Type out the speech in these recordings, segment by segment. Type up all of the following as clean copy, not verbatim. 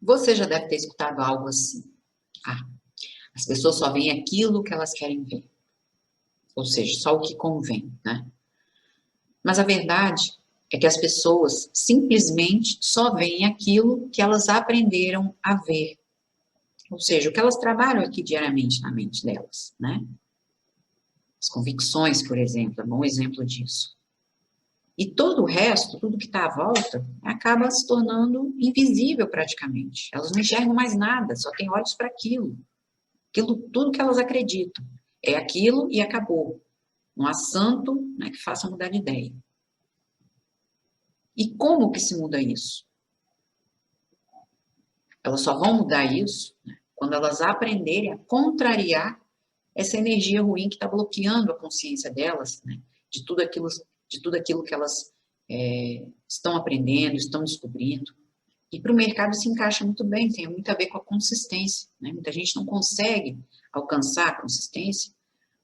Você já deve ter escutado algo assim. Ah, as pessoas só veem aquilo que elas querem ver. Ou seja, só o que convém, né? Mas a verdade é que as pessoas simplesmente só veem aquilo que elas aprenderam a ver. Ou seja, o que elas trabalham aqui diariamente na mente delas, né? As convicções, por exemplo, é um bom exemplo disso. E todo o resto, tudo que está à volta, acaba se tornando invisível praticamente. Elas não enxergam mais nada, só têm olhos para aquilo. Aquilo, tudo que elas acreditam. É aquilo e acabou. Não há santo, né, que faça mudar de ideia. E como que se muda isso? Elas só vão mudar isso, né, quando elas aprenderem a contrariar essa energia ruim que está bloqueando a consciência delas, né, de tudo aquilo que elas estão aprendendo, estão descobrindo. E para o mercado se encaixa muito bem, tem muito a ver com a consistência, né? Muita gente não consegue alcançar a consistência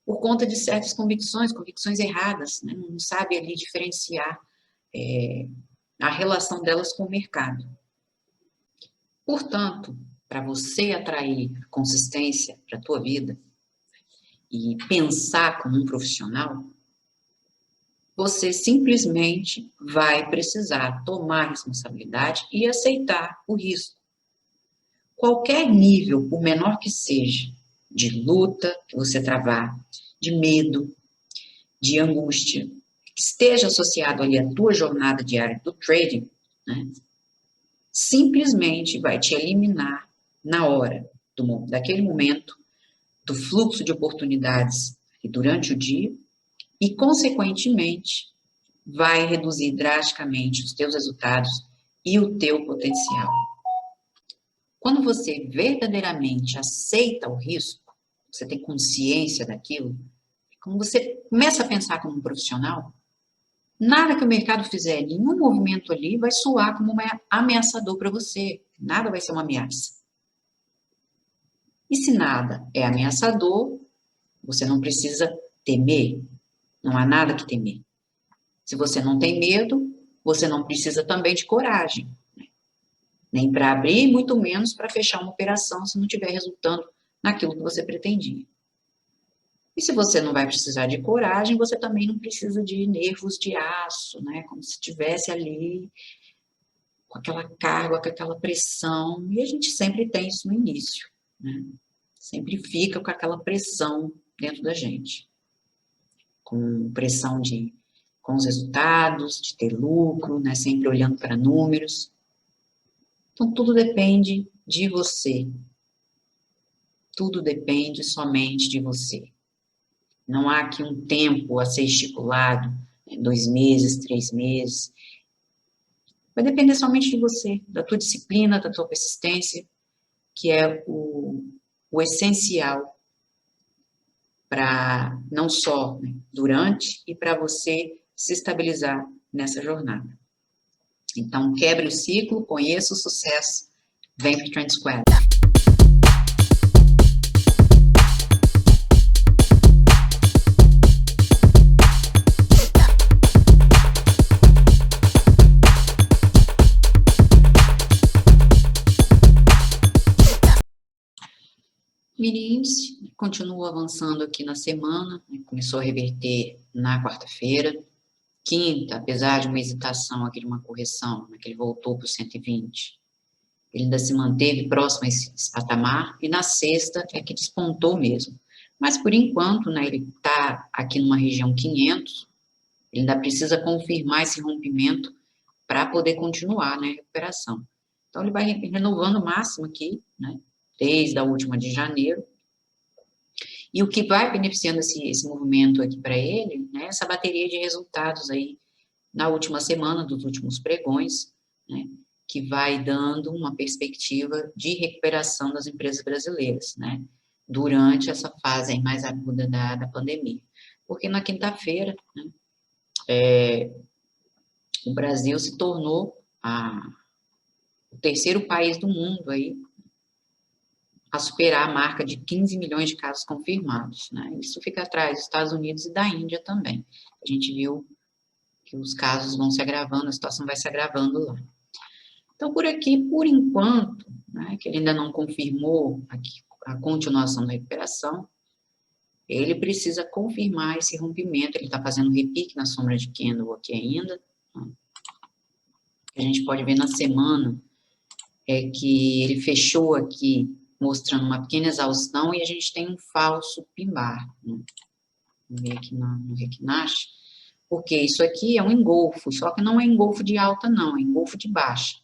por conta de certas convicções erradas, né? Não sabe ali diferenciar a relação delas com o mercado. Portanto, para você atrair consistência para a tua vida e pensar como um profissional, você simplesmente vai precisar tomar responsabilidade e aceitar o risco. Qualquer nível, por menor que seja, de luta que você travar, de medo, de angústia, que esteja associado ali à tua jornada diária do trading, né, simplesmente vai te eliminar na hora, daquele momento, do fluxo de oportunidades e durante o dia, e, consequentemente, vai reduzir drasticamente os teus resultados e o teu potencial. Quando você verdadeiramente aceita o risco, você tem consciência daquilo, quando você começa a pensar como um profissional, nada que o mercado fizer, nenhum movimento ali vai soar como ameaçador para você. Nada vai ser uma ameaça. E se nada é ameaçador, você não precisa temer. Não há nada que temer. Se você não tem medo, você não precisa também de coragem. Nem para abrir, muito menos para fechar uma operação se não estiver resultando naquilo que você pretendia. E se você não vai precisar de coragem, você também não precisa de nervos de aço, né? Como se estivesse ali com aquela carga, com aquela pressão. E a gente sempre tem isso no início, né? Sempre fica com aquela pressão dentro da gente. Com pressão com os resultados, de ter lucro, né? Sempre olhando para números. Então, tudo depende de você. Tudo depende somente de você. Não há aqui um tempo a ser estipulado, 2 meses, 3 meses. Vai depender somente de você, da tua disciplina, da tua persistência, que é o essencial para não só, né, durante e para você se estabilizar nessa jornada. Então, quebre o ciclo, conheça o sucesso, vem para o Trend Squad. Mini índice continua avançando aqui na semana, começou a reverter na quarta-feira. Quinta, apesar de uma hesitação aqui de uma correção, né, que ele voltou para o 120, ele ainda se manteve próximo a esse patamar, e na sexta é que despontou mesmo. Mas, por enquanto, né, ele está aqui numa região 500, ele ainda precisa confirmar esse rompimento para poder continuar, né, a recuperação. Então, ele vai renovando o máximo aqui, né, desde a última de janeiro. E o que vai beneficiando esse movimento aqui para ele, né, essa bateria de resultados aí na última semana, dos últimos pregões, né, que vai dando uma perspectiva de recuperação das empresas brasileiras, né, durante essa fase aí mais aguda da pandemia. Porque na quinta-feira, né, o Brasil se tornou o terceiro país do mundo aí a superar a marca de 15 milhões de casos confirmados, né? Isso fica atrás dos Estados Unidos e da Índia também. A gente viu que os casos vão se agravando, a situação vai se agravando lá. Então, por aqui, por enquanto, né, que ele ainda não confirmou a continuação da recuperação, ele precisa confirmar esse rompimento. Ele está fazendo repique na sombra de candle aqui ainda. A gente pode ver na semana que ele fechou aqui, mostrando uma pequena exaustão, e a gente tem um falso pin-bar. Né? Vamos ver aqui no Requinache, porque isso aqui é um engolfo, só que não é engolfo de alta, não, é engolfo de baixa.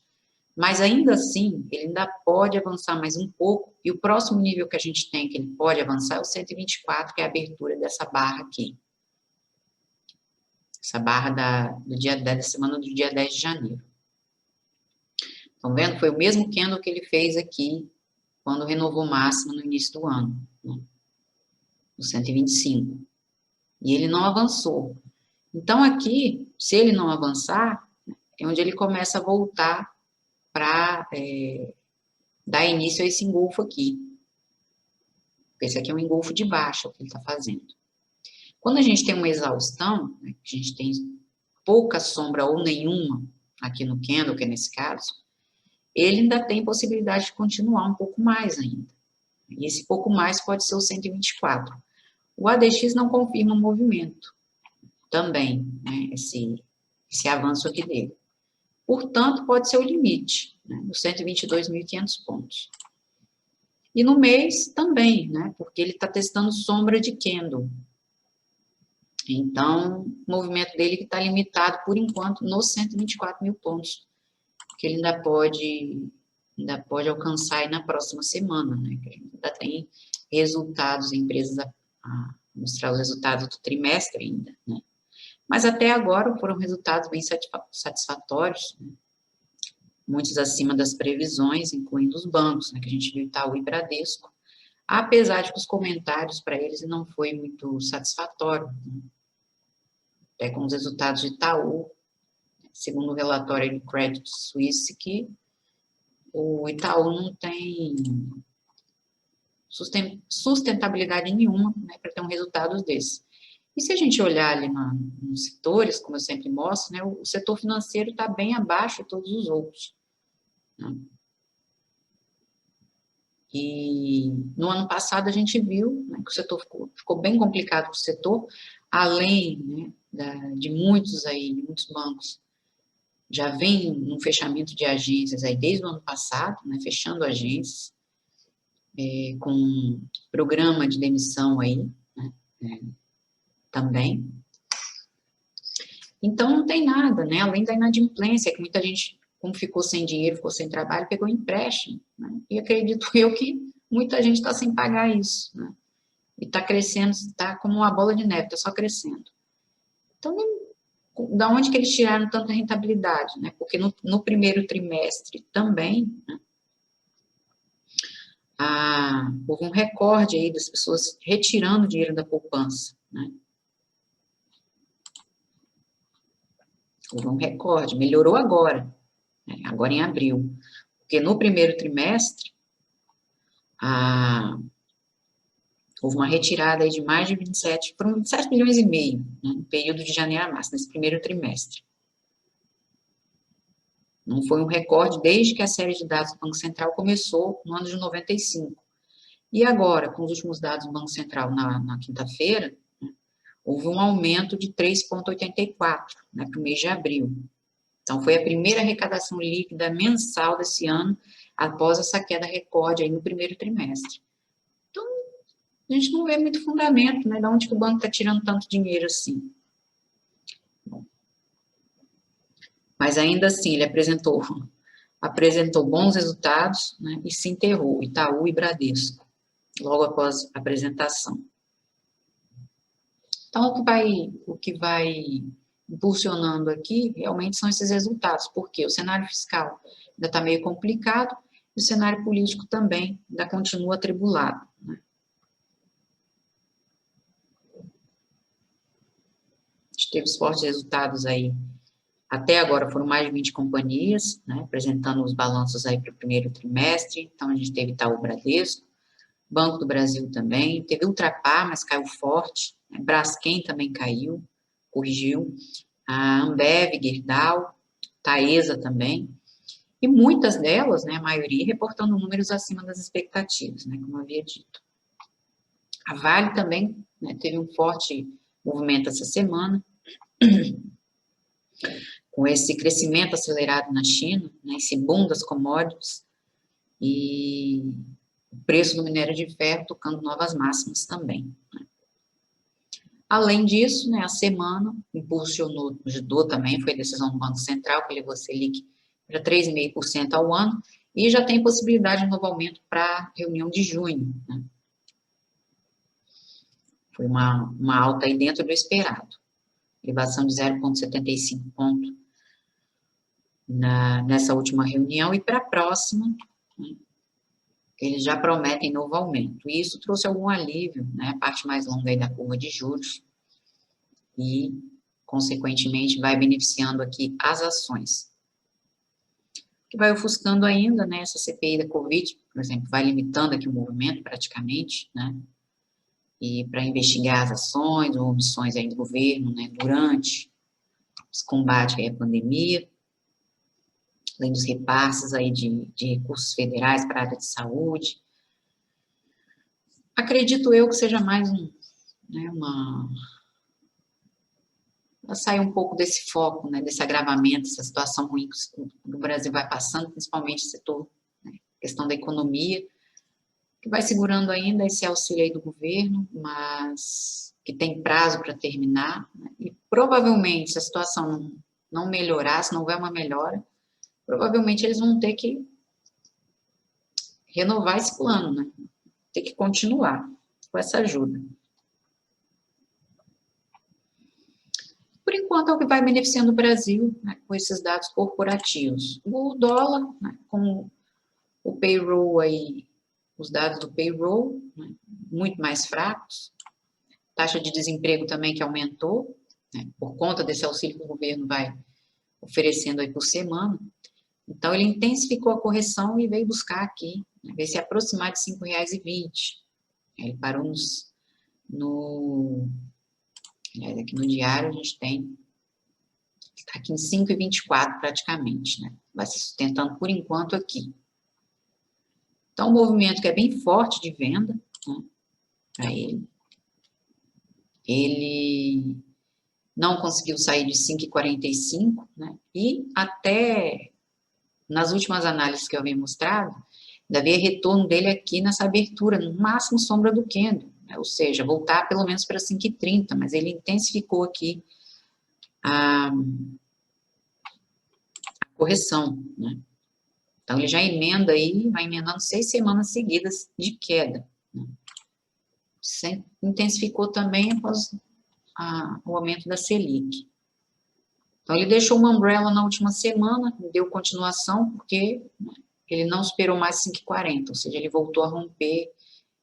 Mas ainda assim, ele ainda pode avançar mais um pouco, e o próximo nível que a gente tem que ele pode avançar é o 124, que é a abertura dessa barra aqui. Essa barra do dia 10, da semana do dia 10 de janeiro. Estão vendo? Foi o mesmo candle que ele fez aqui, quando renovou máximo no início do ano, né? No 125. E ele não avançou. Então, aqui, se ele não avançar, é onde ele começa a voltar para dar início a esse engolfo aqui. Esse aqui é um engolfo de baixa, o que ele está fazendo. Quando a gente tem uma exaustão, né, a gente tem pouca sombra ou nenhuma aqui no candle, que é nesse caso, ele ainda tem possibilidade de continuar um pouco mais ainda. E esse pouco mais pode ser o 124. O ADX não confirma o movimento também, né, esse avanço aqui dele. Portanto, pode ser o limite, né, os 122.500 pontos. E no mês também, né, porque ele está testando sombra de candle. Então, o movimento dele está limitado, por enquanto, nos 124 mil pontos, que ele ainda pode alcançar aí na próxima semana, né, que ainda tem resultados, empresas a mostrar os resultados do trimestre ainda, né. Mas até agora foram resultados bem satisfatórios, né? Muitos acima das previsões, incluindo os bancos, né, que a gente viu Itaú e Bradesco, apesar de que os comentários para eles não foi muito satisfatório, né? Até com os resultados de Itaú, segundo o relatório do Credit Suisse, que o Itaú não tem sustentabilidade nenhuma, né, para ter um resultado desse. E se a gente olhar ali nos setores, como eu sempre mostro, né, o setor financeiro está bem abaixo de todos os outros, né? E no ano passado a gente viu, né, que o setor ficou bem complicado para o setor, além, né, de muitos bancos já vem num fechamento de agências aí desde o ano passado, né, fechando agências, com programa de demissão aí, né, também. Então, não tem nada, né, além da inadimplência, que muita gente, como ficou sem dinheiro, ficou sem trabalho, pegou empréstimo, né, e acredito eu que muita gente está sem pagar isso, né, e está crescendo, está como uma bola de neve, está só crescendo. Então, da onde que eles tiraram tanta rentabilidade, né, porque no primeiro trimestre também, né, houve um recorde aí das pessoas retirando dinheiro da poupança, né. Houve um recorde, melhorou agora, né, agora em abril, porque no primeiro trimestre, houve uma retirada aí de mais de 27, foram 27 milhões e meio, né, no período de janeiro a março, nesse primeiro trimestre. Não foi um recorde desde que a série de dados do Banco Central começou no ano de 95. E agora, com os últimos dados do Banco Central na quinta-feira, né, houve um aumento de 3,84, né, para o mês de abril. Então, foi a primeira arrecadação líquida mensal desse ano, após essa queda recorde aí no primeiro trimestre. Então, a gente não vê muito fundamento, né, de onde que o banco está tirando tanto dinheiro assim. Bom, mas ainda assim, ele apresentou bons resultados, né, e se enterrou, Itaú e Bradesco, logo após a apresentação. Então, o que vai impulsionando aqui realmente são esses resultados, porque o cenário fiscal ainda está meio complicado e o cenário político também ainda continua atribulado, né? A gente teve os fortes resultados aí, até agora foram mais de 20 companhias, né, apresentando os balanços aí para o primeiro trimestre. Então, a gente teve Itaú, Bradesco, Banco do Brasil também, teve Ultrapar, mas caiu forte, né? Braskem também caiu, corrigiu, a Ambev, Gerdau, Taesa também, E muitas delas, né, a maioria, reportando números acima das expectativas, né, como eu havia dito. A Vale também, né, teve um forte movimento essa semana, com esse crescimento acelerado na China, né, esse boom das commodities, e o preço do minério de ferro tocando novas máximas também. Né. Além disso, né, a semana impulsionou, ajudou também, foi a decisão do Banco Central, que levou a Selic para 3,5% ao ano, e já tem possibilidade de novo aumento para a reunião de junho. Né. Foi uma alta aí dentro do esperado. Elevação de 0,75 ponto nessa última reunião, e para a próxima, né, eles já prometem novo aumento. E isso trouxe algum alívio, né, a parte mais longa aí da curva de juros, e, consequentemente, vai beneficiando aqui as ações. O que vai ofuscando ainda, né, essa CPI da Covid, por exemplo, vai limitando aqui o movimento praticamente, né, e para investigar as ações ou omissões aí do governo, né, durante esse combate aí à pandemia, além dos repasses aí de recursos federais para a área de saúde. Acredito eu que seja mais né, sair um pouco desse foco, né, desse agravamento, essa situação ruim que o Brasil vai passando, principalmente o setor, né, questão da economia, que vai segurando ainda esse auxílio aí do governo, mas que tem prazo para terminar, né, e provavelmente, se a situação não melhorar, se não houver uma melhora, provavelmente eles vão ter que renovar esse plano, né, ter que continuar com essa ajuda. Por enquanto, é o que vai beneficiando o Brasil, né, com esses dados corporativos. O dólar, né, com o payroll aí, os dados do payroll, né, muito mais fracos, taxa de desemprego também que aumentou, né, por conta desse auxílio que o governo vai oferecendo aí por semana. Então, ele intensificou a correção e veio buscar aqui, né, veio se aproximar de R$ 5,20. Ele parou aqui no diário a gente tem, está aqui em 5,24 praticamente, né? Vai se sustentando por enquanto aqui. Então, um movimento que é bem forte de venda, né, para ele. Ele não conseguiu sair de 5,45, né? E até nas últimas análises que eu havia mostrado, ainda havia retorno dele aqui nessa abertura, no máximo sombra do candle, né? Ou seja, voltar pelo menos para 5,30, mas ele intensificou aqui a correção, né? Então, ele já emenda aí, vai emendando 6 semanas seguidas de queda, né? Intensificou também após o aumento da Selic. Então, ele deixou uma umbrella na última semana, deu continuação, porque, né, ele não superou mais 5,40, ou seja, ele voltou a romper,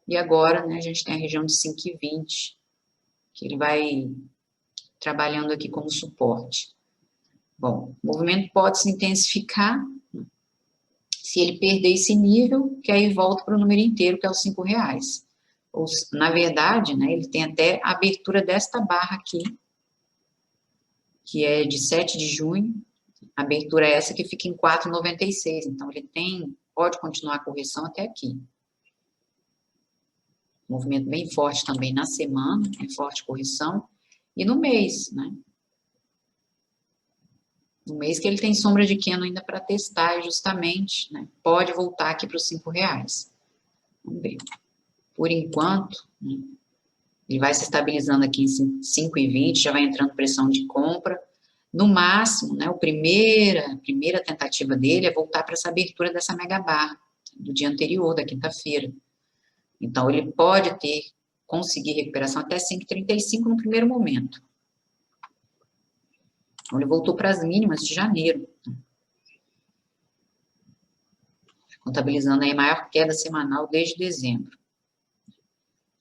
e agora, né, a gente tem a região de 5,20, que ele vai trabalhando aqui como suporte. Bom, o movimento pode se intensificar se ele perder esse nível, que aí volta para o número inteiro, que é os R$ 5. Ou, na verdade, né, ele tem até a abertura desta barra aqui, que é de 7 de junho, a abertura é essa que fica em 4,96, então ele pode continuar a correção até aqui. Movimento bem forte também na semana, forte correção, e no mês, né? No mês que ele tem sombra de candle ainda para testar, justamente, né? Pode voltar aqui para os R$ 5. Vamos ver. Por enquanto, né, ele vai se estabilizando aqui em 5,20, já vai entrando pressão de compra. No máximo, né, a primeira tentativa dele é voltar para essa abertura dessa mega barra do dia anterior, da quinta-feira. Então, ele pode conseguir recuperação até 5,35 no primeiro momento. Então, ele voltou para as mínimas de janeiro, contabilizando aí a maior queda semanal desde dezembro.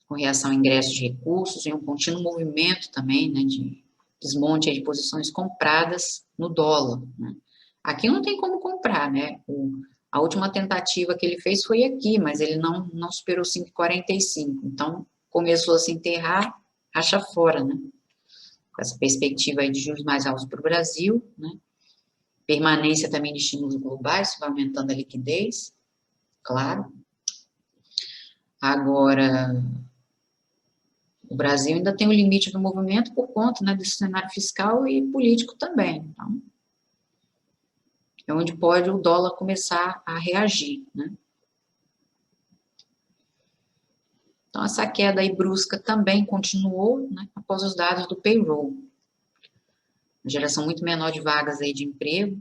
Com reação a ingresso de recursos e um contínuo movimento também, né, de desmonte de posições compradas no dólar, né. Aqui não tem como comprar, né, a última tentativa que ele fez foi aqui, mas ele não superou 5,45, então começou a se enterrar, racha fora, né, com essa perspectiva aí de juros mais altos para o Brasil, né, Permanência também de estímulos globais, isso vai aumentando a liquidez, claro. Agora, o Brasil ainda tem o limite do movimento por conta, né, desse cenário fiscal e político também. Então, é onde pode o dólar começar a reagir, né? Então, essa queda aí brusca também continuou, né, após os dados do payroll. Uma geração muito menor de vagas aí de emprego.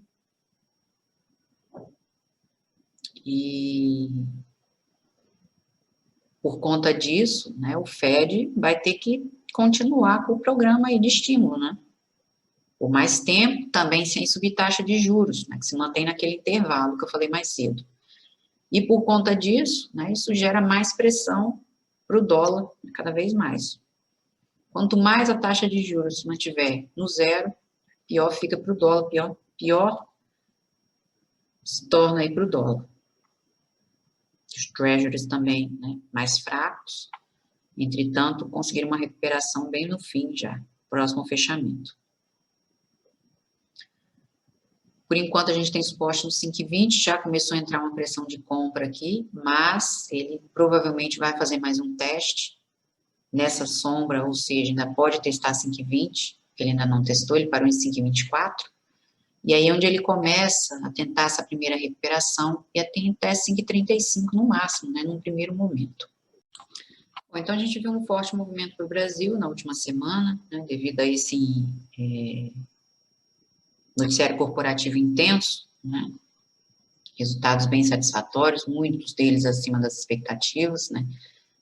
E por conta disso, né, o Fed vai ter que continuar com o programa aí de estímulo, né? Por mais tempo, também sem subir taxa de juros, né, que se mantém naquele intervalo que eu falei mais cedo. E por conta disso, né, isso gera mais pressão para o dólar cada vez mais. Quanto mais a taxa de juros se mantiver no zero, pior fica para o dólar, pior se torna aí para o dólar. Os treasuries também, né, mais fracos, entretanto, conseguiram uma recuperação bem no fim já, próximo ao fechamento. Por enquanto, a gente tem suporte no 5,20, já começou a entrar uma pressão de compra aqui, mas ele provavelmente vai fazer mais um teste nessa sombra, ou seja, ainda pode testar 5,20, ele ainda não testou, ele parou em 5,24, e aí é onde ele começa a tentar essa primeira recuperação e até 5,35 no máximo, né, num primeiro momento. Bom, então a gente viu um forte movimento para o Brasil na última semana, né, devido a esse noticiário corporativo intenso, né, resultados bem satisfatórios, muitos deles acima das expectativas, né,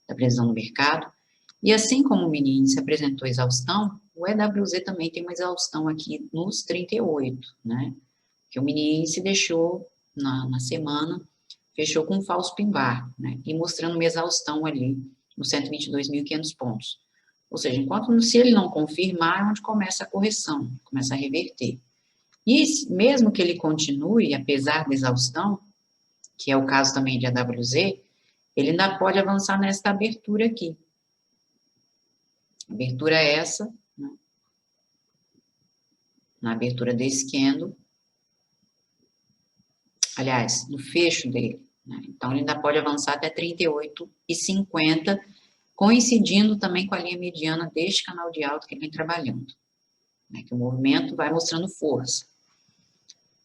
da previsão do mercado. E assim como o mini índice apresentou exaustão, o EWZ também tem uma exaustão aqui nos 38, né, que o mini índice deixou na semana, fechou com um falso pin bar, né, e mostrando uma exaustão ali nos 122.500 pontos. Ou seja, se ele não confirmar, é onde começa a correção, começa a reverter. E mesmo que ele continue, apesar da exaustão, que é o caso também de AWZ, ele ainda pode avançar nesta abertura aqui. Abertura essa, né? Na abertura desse candle, aliás, no fecho dele, né? Então, ele ainda pode avançar até 38,50, coincidindo também com a linha mediana deste canal de alta que ele vem trabalhando, né? Que o movimento vai mostrando força.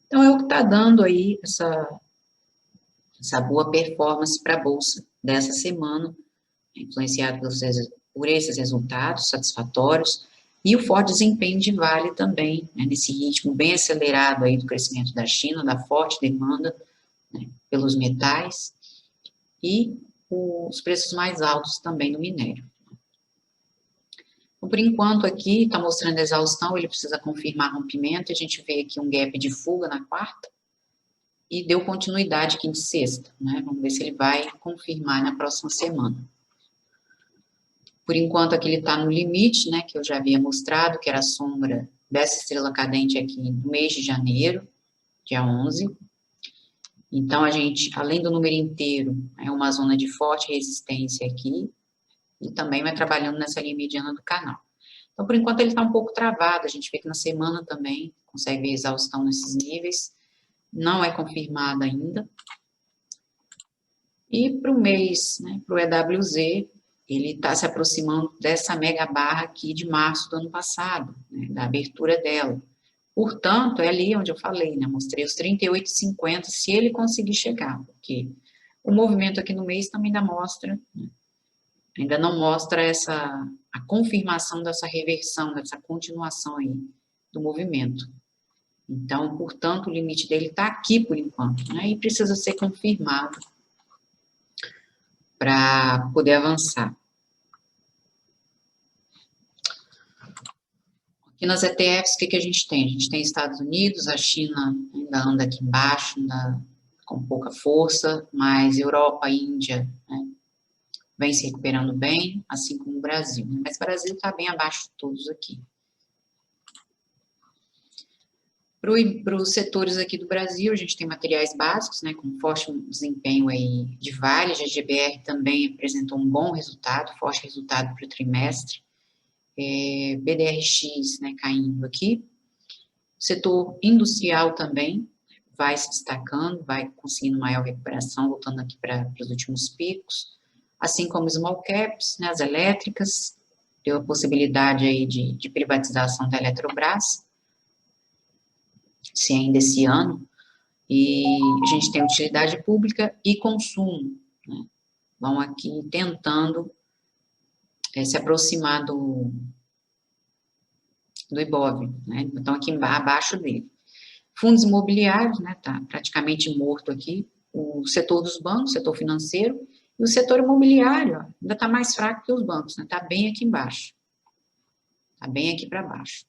Então, é o que está dando aí essa boa performance para a Bolsa dessa semana, influenciado por esses resultados satisfatórios, e o forte desempenho de Vale também, né, nesse ritmo bem acelerado aí do crescimento da China, da forte demanda, né, pelos metais, e os preços mais altos também do minério. Então, por enquanto aqui está mostrando a exaustão, ele precisa confirmar rompimento, a gente vê aqui um gap de fuga na quarta, e deu continuidade aqui de sexta, né? Vamos ver se ele vai confirmar na próxima semana. Por enquanto, aqui ele está no limite, né, que eu já havia mostrado, que era a sombra dessa estrela cadente aqui no mês de janeiro, dia 11. Então, a gente, além do número inteiro, é uma zona de forte resistência aqui, e também vai trabalhando nessa linha mediana do canal. Então, por enquanto, ele está um pouco travado, a gente vê que na semana também consegue ver exaustão nesses níveis, não é confirmada ainda. E para o mês, né, para o EWZ, ele está se aproximando dessa mega barra aqui de março do ano passado, né, da abertura dela. Portanto, é ali onde eu falei, né, mostrei os 38,50, se ele conseguir chegar, porque o movimento aqui no mês também ainda mostra, né, ainda não mostra a confirmação dessa reversão, dessa continuação aí do movimento. Então, portanto, o limite dele está aqui por enquanto, né, e precisa ser confirmado para poder avançar. Aqui nas ETFs, o que a gente tem? A gente tem Estados Unidos, a China ainda anda aqui embaixo, ainda com pouca força, mas Europa, Índia, né, vem se recuperando bem, assim como o Brasil. Né? Mas o Brasil está bem abaixo de todos aqui. Para os setores aqui do Brasil, a gente tem materiais básicos, né, com forte desempenho aí de Vale, a GBR também apresentou um bom resultado, forte resultado para o trimestre, BDRX, né, caindo aqui, setor industrial também vai se destacando, vai conseguindo maior recuperação, voltando aqui para os últimos picos, assim como os small caps, né, as elétricas, deu a possibilidade aí de privatização da Eletrobras, se ainda esse ano, e a gente tem utilidade pública e consumo, né, vão aqui tentando se aproximar do Ibov, né, então aqui abaixo dele. Fundos imobiliários, né, tá praticamente morto aqui, o setor dos bancos, setor financeiro, e o setor imobiliário, ó, ainda está mais fraco que os bancos, né, está bem aqui embaixo, está bem aqui para baixo.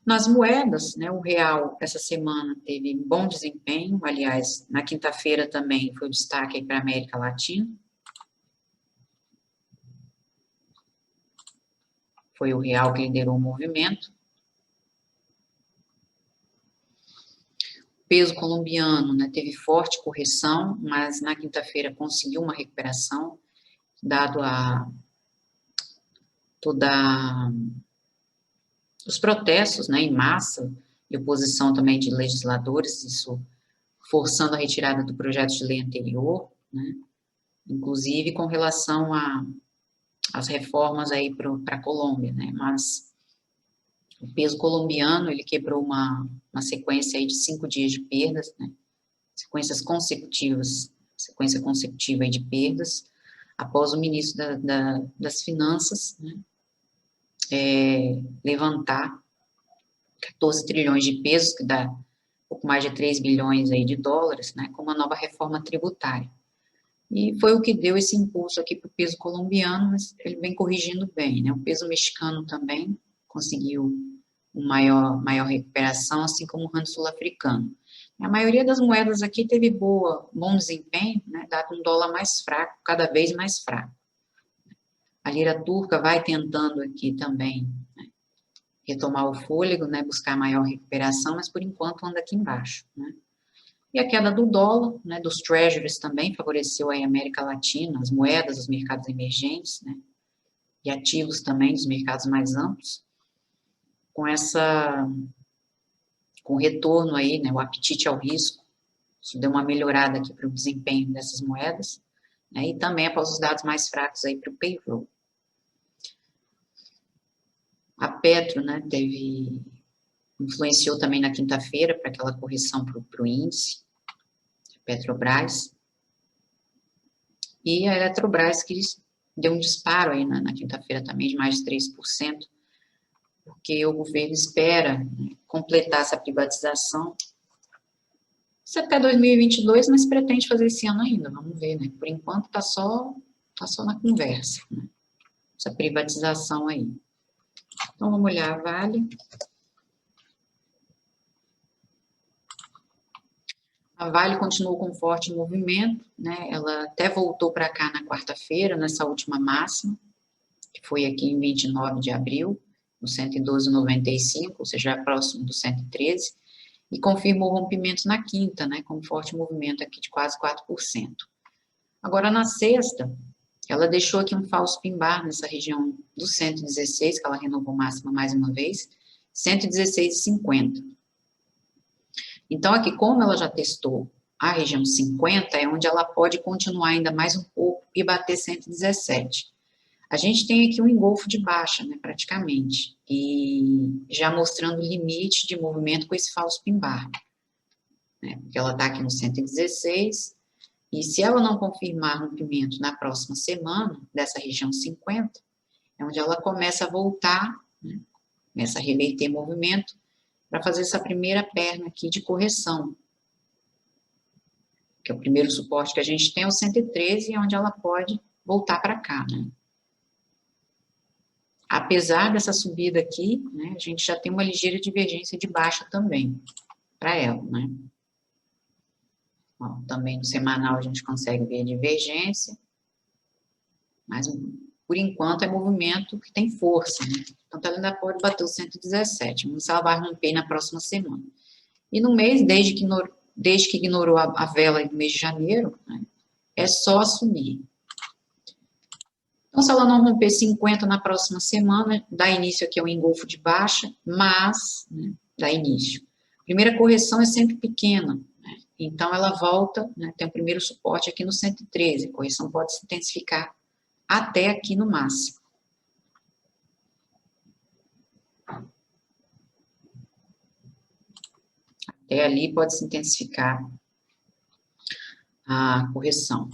Nas moedas, né, o real, essa semana, teve bom desempenho, aliás, na quinta-feira também foi o destaque para a América Latina. Foi o real que liderou o movimento. O peso colombiano, né, teve forte correção, mas na quinta-feira conseguiu uma recuperação, dado a os protestos, né, em massa, e oposição também de legisladores, isso forçando a retirada do projeto de lei anterior, né, inclusive com relação às reformas aí para a Colômbia, né, mas o peso colombiano, ele quebrou uma sequência aí de 5 dias de perdas, né, sequência consecutiva aí de perdas, após o ministro das Finanças, né, levantar 14 trilhões de pesos, que dá pouco mais de 3 bilhões aí de dólares, né, com uma nova reforma tributária. E foi o que deu esse impulso aqui para o peso colombiano, mas ele vem corrigindo bem, né, o peso mexicano também conseguiu uma maior recuperação, assim como o rand sul-africano. A maioria das moedas aqui teve bom desempenho, né, dado um dólar mais fraco, cada vez mais fraco. A lira turca vai tentando aqui também, né, retomar o fôlego, né, buscar maior recuperação, mas por enquanto anda aqui embaixo, né. E a queda do dólar, né, dos treasuries também favoreceu aí a América Latina, as moedas, os mercados emergentes, né, e ativos também dos mercados mais amplos, com o retorno aí, né, o apetite ao risco, isso deu uma melhorada aqui para o desempenho dessas moedas, né, e também após os dados mais fracos aí para o payroll. A Petro, né, influenciou também na quinta-feira para aquela correção para o índice, Petrobras, e a Eletrobras, que deu um disparo aí na quinta-feira também, de mais de 3%, porque o governo espera, né, completar essa privatização, isso até 2022, mas pretende fazer esse ano ainda, vamos ver, né, por enquanto está só na conversa, né, essa privatização aí. Então, vamos olhar a Vale. A Vale continuou com forte movimento, né? Ela até voltou para cá na quarta-feira, nessa última máxima, que foi aqui em 29 de abril, no 112,95, ou seja, próximo do 113, e confirmou o rompimento na quinta, né? Com forte movimento aqui de quase 4%. Agora, na sexta, ela deixou aqui um falso pin-bar nessa região do 116, que ela renovou máxima mais uma vez, 116,50. Então, aqui, como ela já testou a região 50, é onde ela pode continuar ainda mais um pouco e bater 117. A gente tem aqui um engolfo de baixa, né, praticamente, e já mostrando o limite de movimento com esse falso pin-bar, né, porque ela está aqui no 116, e se ela não confirmar rompimento na próxima semana, dessa região 50, é onde ela começa a voltar, né, começa a reverter movimento, para fazer essa primeira perna aqui de correção, que é o primeiro suporte que a gente tem, é o 113, onde ela pode voltar para cá, né. Apesar dessa subida aqui, né, a gente já tem uma ligeira divergência de baixa também, para ela, né. Ó, também no semanal a gente consegue ver a divergência, mas por enquanto é movimento que tem força, né. Então, ela ainda pode bater o 117, vamos ver se ela vai romper na próxima semana. E no mês, desde que ignorou a vela do mês de janeiro, né, é só subir. Então, se ela não romper 50 na próxima semana, dá início aqui ao engolfo de baixa, mas, né, dá início. A primeira correção é sempre pequena, né? Então ela volta, né, tem o primeiro suporte aqui no 113, a correção pode se intensificar até aqui no máximo. Até ali pode se intensificar a correção.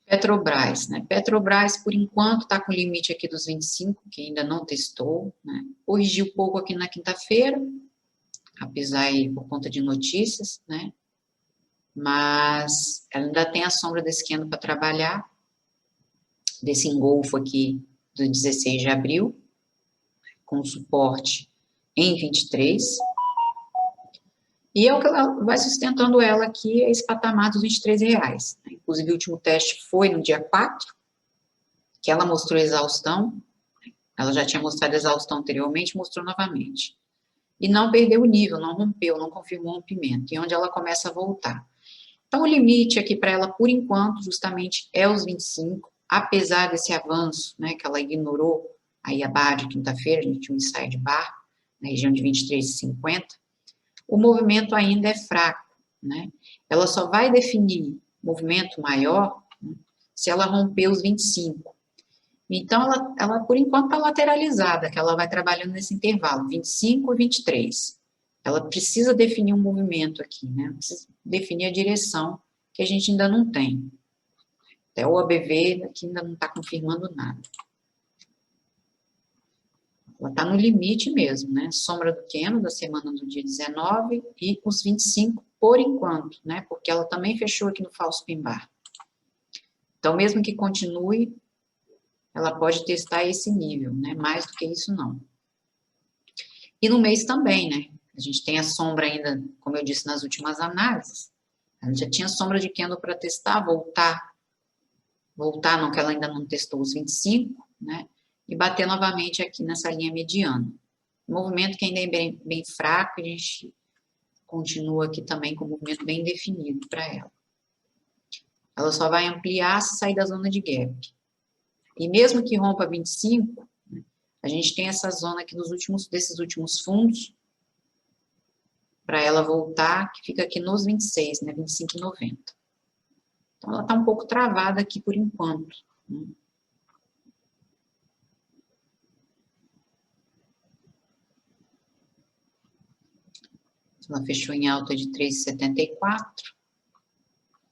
Petrobras, né? Petrobras, por enquanto, está com o limite aqui dos 25, que ainda não testou, né? Corrigiu pouco aqui na quinta-feira, apesar aí por conta de notícias, né? Mas ela ainda tem a sombra desse candle para trabalhar, desse engolfo aqui do 16 de abril, com suporte em 23. E é o que ela vai sustentando ela aqui, é esse patamar dos R$23. Inclusive, o último teste foi no dia 4, que ela mostrou exaustão. Ela já tinha mostrado exaustão anteriormente, mostrou novamente. E não perdeu o nível, não rompeu, não confirmou o rompimento. E onde ela começa a voltar. Então, o limite aqui para ela, por enquanto, justamente é os 25, apesar desse avanço, né, que ela ignorou aí a barra de quinta-feira, a gente tinha um inside bar, na região de 23,50, o movimento ainda é fraco, né? Ela só vai definir movimento maior, né, se ela romper os 25. Então, ela por enquanto está lateralizada, que ela vai trabalhando nesse intervalo, 25 e 23. Ela precisa definir um movimento aqui, né? Precisa definir a direção, que a gente ainda não tem. Até o ABV aqui ainda não está confirmando nada. Ela está no limite mesmo, né? Sombra do candle da semana do dia 19 e os 25 por enquanto, né? Porque ela também fechou aqui no falso pin bar. Então, mesmo que continue, ela pode testar esse nível, né? Mais do que isso, não. E no mês também, né? A gente tem a sombra ainda, como eu disse nas últimas análises, a gente já tinha sombra de candle para testar, voltar não, que ela ainda não testou os 25, né? E bater novamente aqui nessa linha mediana. Movimento que ainda é bem fraco, a gente continua aqui também com o movimento bem definido para ela. Ela só vai ampliar se sair da zona de gap. E mesmo que rompa 25, né, a gente tem essa zona aqui desses últimos fundos, para ela voltar, que fica aqui nos 26, né, 25,90. Então, ela está um pouco travada aqui por enquanto, né? Ela fechou em alta de 3,74,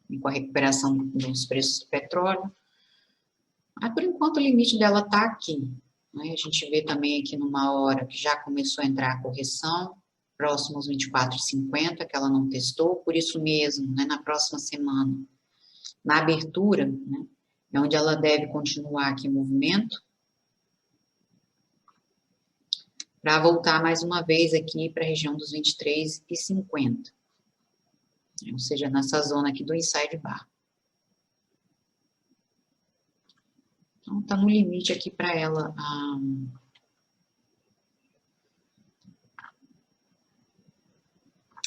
e com a recuperação dos preços do petróleo. Mas, por enquanto, o limite dela está aqui, né? A gente vê também aqui numa hora que já começou a entrar a correção, próximo aos 24,50, que ela não testou, por isso mesmo, né, na próxima semana, na abertura, né, é onde ela deve continuar aqui em movimento, para voltar mais uma vez aqui para a região dos 23,50, ou seja, nessa zona aqui do inside bar. Então, está no limite aqui para ela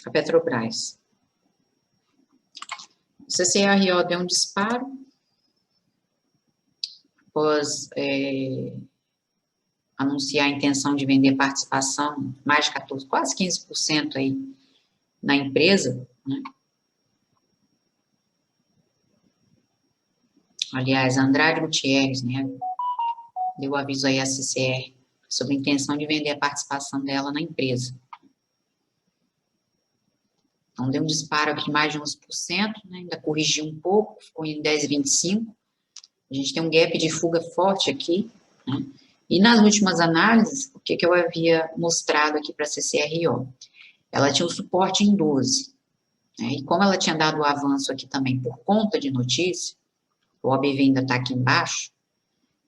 a Petrobras. O CCRO deu um disparo, após anunciar a intenção de vender participação, mais de 14, quase 15% aí na empresa, né? Aliás, a Andrade Gutierrez, né, deu aviso aí à CCR sobre a intenção de vender a participação dela na empresa. Então, deu um disparo aqui de mais de 11%, né, ainda corrigiu um pouco, ficou em 10,25%. A gente tem um gap de fuga forte aqui, né? E nas últimas análises, o que eu havia mostrado aqui para a CCRO? Ela tinha um suporte em 12, né? E como ela tinha dado o avanço aqui também por conta de notícia, o OBV ainda está aqui embaixo,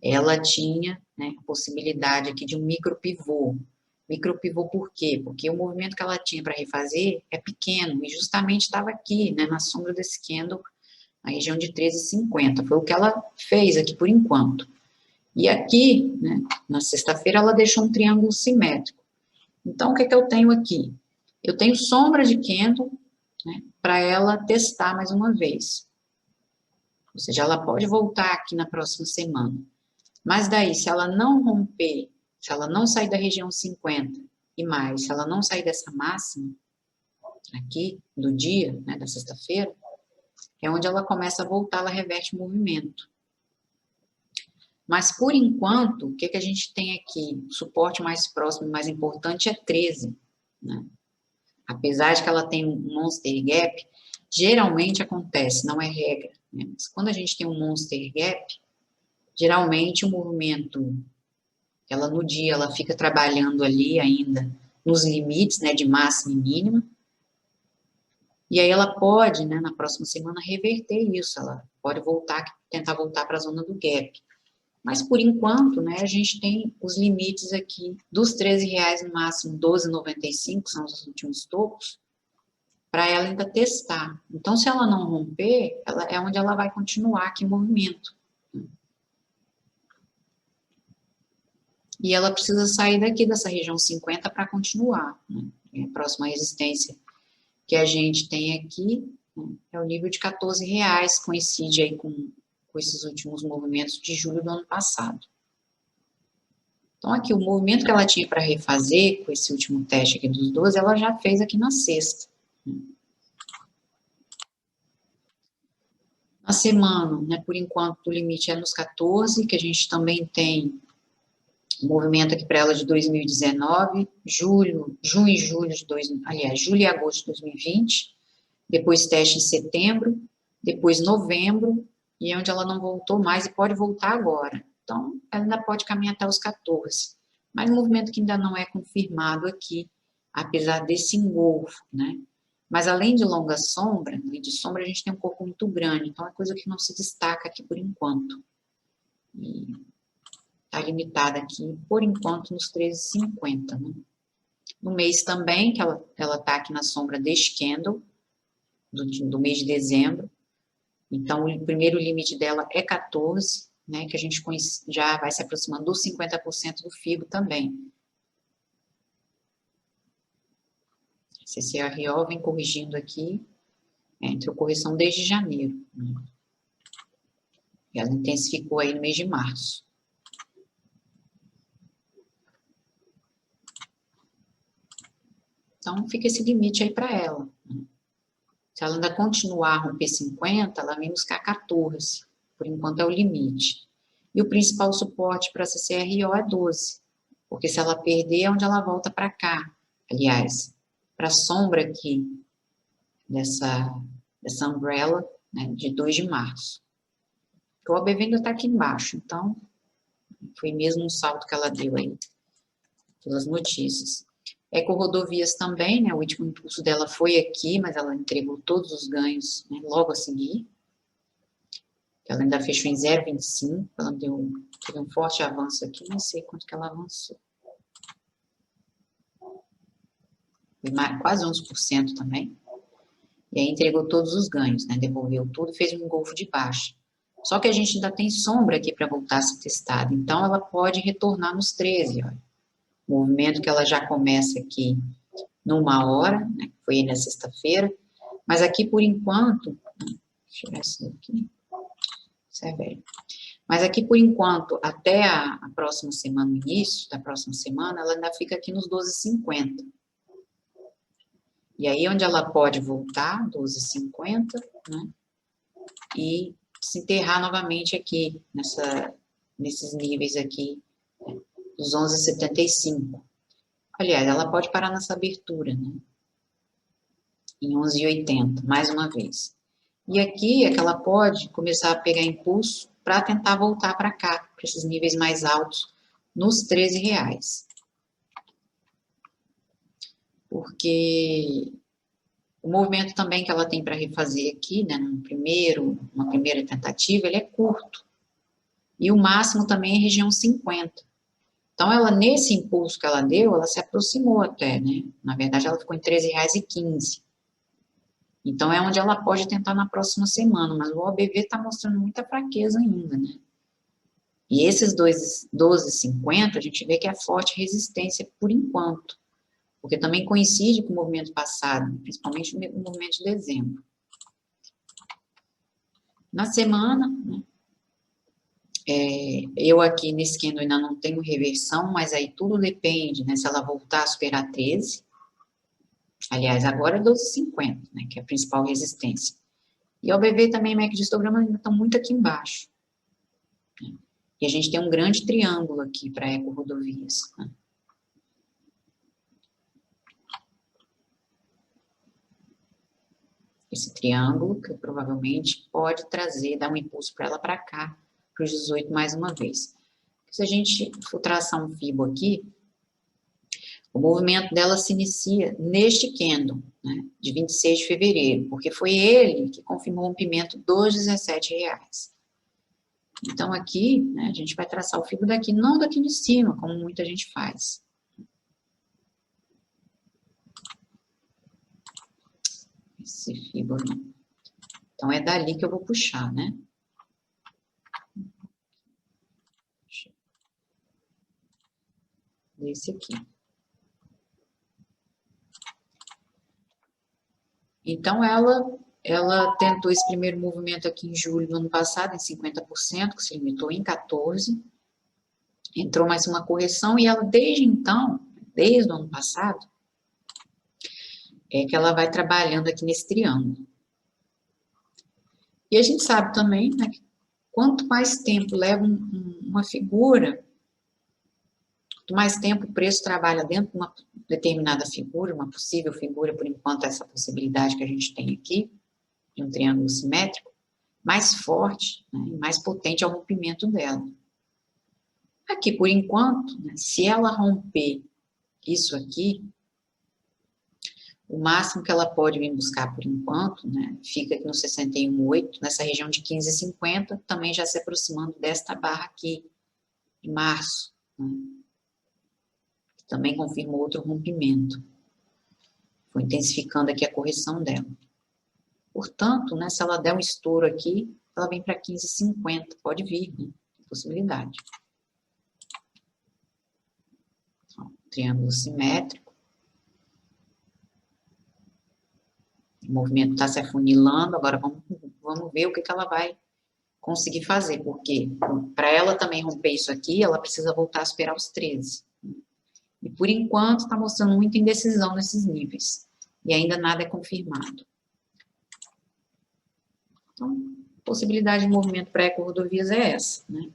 ela tinha, né, possibilidade aqui de um micropivô. Micropivô por quê? Porque o movimento que ela tinha para refazer é pequeno, e justamente estava aqui, né, na sombra desse candle, na região de 13,50. Foi o que ela fez aqui por enquanto. E aqui, né, na sexta-feira, ela deixou um triângulo simétrico. Então, o que eu tenho aqui? Eu tenho sombra de candle, né, para ela testar mais uma vez. Ou seja, ela pode voltar aqui na próxima semana. Mas daí, se ela não romper, se ela não sair da região 50 e mais, se ela não sair dessa máxima aqui do dia, né, da sexta-feira, é onde ela começa a voltar, ela reverte o movimento. Mas, por enquanto, o que a gente tem aqui? O suporte mais próximo e mais importante é 13, né? Apesar de que ela tem um Monster Gap, geralmente acontece, não é regra, né? Mas quando a gente tem um Monster Gap, geralmente o movimento, ela no dia, ela fica trabalhando ali ainda nos limites, né, de máxima e mínima, e aí ela pode, né, na próxima semana, reverter isso, ela pode voltar, tentar voltar para a zona do gap. Mas, por enquanto, né, a gente tem os limites aqui dos R$13 no máximo, 12,95, são os últimos topos, para ela ainda testar. Então, se ela não romper, ela é onde ela vai continuar aqui em movimento. E ela precisa sair daqui dessa região 50 para continuar, né? A próxima resistência que a gente tem aqui, né, é o nível de R$14, coincide aí com esses últimos movimentos de julho do ano passado. Então, aqui, o movimento que ela tinha para refazer, com esse último teste aqui dos 12, ela já fez aqui na sexta. Na semana, né, por enquanto, o limite é nos 14, que a gente também tem movimento aqui para ela de 2019, junho e julho de julho e agosto de 2020, depois teste em setembro, depois novembro, e é onde ela não voltou mais e pode voltar agora. Então, ela ainda pode caminhar até os 14, mas um movimento que ainda não é confirmado aqui, apesar desse engolfo, né? Mas além de longa sombra, além de sombra, a gente tem um corpo muito grande, então é coisa que não se destaca aqui por enquanto. E está limitada aqui, por enquanto, nos 13,50, né? No mês também, que ela está aqui na sombra deste candle, do mês de dezembro. Então, o primeiro limite dela é 14, né? Que a gente já vai se aproximando dos 50% do FIBO também. CCRO vem corrigindo aqui, entrou correção desde janeiro, né? E ela intensificou aí no mês de março. Então, fica esse limite aí para ela, né? Se ela ainda continuar a romper 50, ela vem buscar 14. Por enquanto é o limite. E o principal suporte para a CCRO é 12. Porque se ela perder, é onde ela volta para cá. Aliás, para a sombra aqui dessa umbrella, né, de 2 de março. O OBV ainda está aqui embaixo, então foi mesmo um salto que ela deu aí, pelas notícias. Ecorodovias também, né, o último impulso dela foi aqui, mas ela entregou todos os ganhos, né, logo a seguir. Ela ainda fechou em 0,25, ela teve um forte avanço aqui, não sei quanto que ela avançou. Foi quase 11% também. E aí entregou todos os ganhos, né, devolveu tudo e fez um engolfo de baixa. Só que a gente ainda tem sombra aqui para voltar a ser testada, então ela pode retornar nos 13, olha. Movimento que ela já começa aqui numa hora, né, foi aí na sexta-feira, mas aqui por enquanto, deixa eu tirar isso daqui, isso é velho, mas aqui por enquanto, até a próxima semana, o início da próxima semana, ela ainda fica aqui nos 12,50. E aí onde ela pode voltar, 12,50, né, e se enterrar novamente aqui, nesses níveis aqui, né, dos 11,75. Aliás, ela pode parar nessa abertura, né? Em 11,80, mais uma vez. E aqui é que ela pode começar a pegar impulso para tentar voltar para cá, para esses níveis mais altos, nos R$13. Porque o movimento também que ela tem para refazer aqui, né, uma primeira tentativa, ele é curto. E o máximo também é região 50. Então, ela, nesse impulso que ela deu, ela se aproximou até, né? Na verdade, ela ficou em R$13,15. Então, é onde ela pode tentar na próxima semana, mas o OBV está mostrando muita fraqueza ainda, né? E esses 12,50, a gente vê que é forte resistência por enquanto, porque também coincide com o movimento passado, principalmente o movimento de dezembro. Na semana, né, eu aqui nesse candle ainda não tenho reversão, mas aí tudo depende, né, se ela voltar a superar 13, aliás, agora é 12,50, né, que é a principal resistência. E ao BV também, MACD e histograma ainda estão muito aqui embaixo. Né, e a gente tem um grande triângulo aqui para eco-rodovias, né. Esse triângulo, que provavelmente pode trazer, dar um impulso para ela para cá, para os 18 mais uma vez. Se a gente for traçar um fibo aqui, o movimento dela se inicia neste candle, né, de 26 de fevereiro, porque foi ele que confirmou o rompimento dos R$17. Então, aqui, né, a gente vai traçar o fibo daqui, não daqui de cima, como muita gente faz. Esse fibo não. Então, é dali que eu vou puxar, né? Desse aqui. Então, ela tentou esse primeiro movimento aqui em julho do ano passado, em 50%, que se limitou em 14%. Entrou mais uma correção e ela, desde então, desde o ano passado, é que ela vai trabalhando aqui nesse triângulo. E a gente sabe também, né, que quanto mais tempo leva uma figura, quanto mais tempo o preço trabalha dentro de uma determinada figura, uma possível figura, por enquanto, essa possibilidade que a gente tem aqui, de um triângulo simétrico, mais forte, né, e mais potente é o rompimento dela. Aqui, por enquanto, né, se ela romper isso aqui, o máximo que ela pode vir buscar por enquanto, né, fica aqui no 61,8, nessa região de 15,50, também já se aproximando desta barra aqui, de março, né, que também confirmou outro rompimento. Foi intensificando aqui a correção dela. Portanto, né, se ela der um estouro aqui, ela vem para 15,50, pode vir, né, possibilidade. Ó, triângulo simétrico. O movimento está se afunilando, agora vamos ver o que ela vai conseguir fazer, porque para ela também romper isso aqui, ela precisa voltar a superar os 13. E por enquanto está mostrando muita indecisão nesses níveis, e ainda nada é confirmado. Então, possibilidade de movimento para eco-rodovias é essa, né?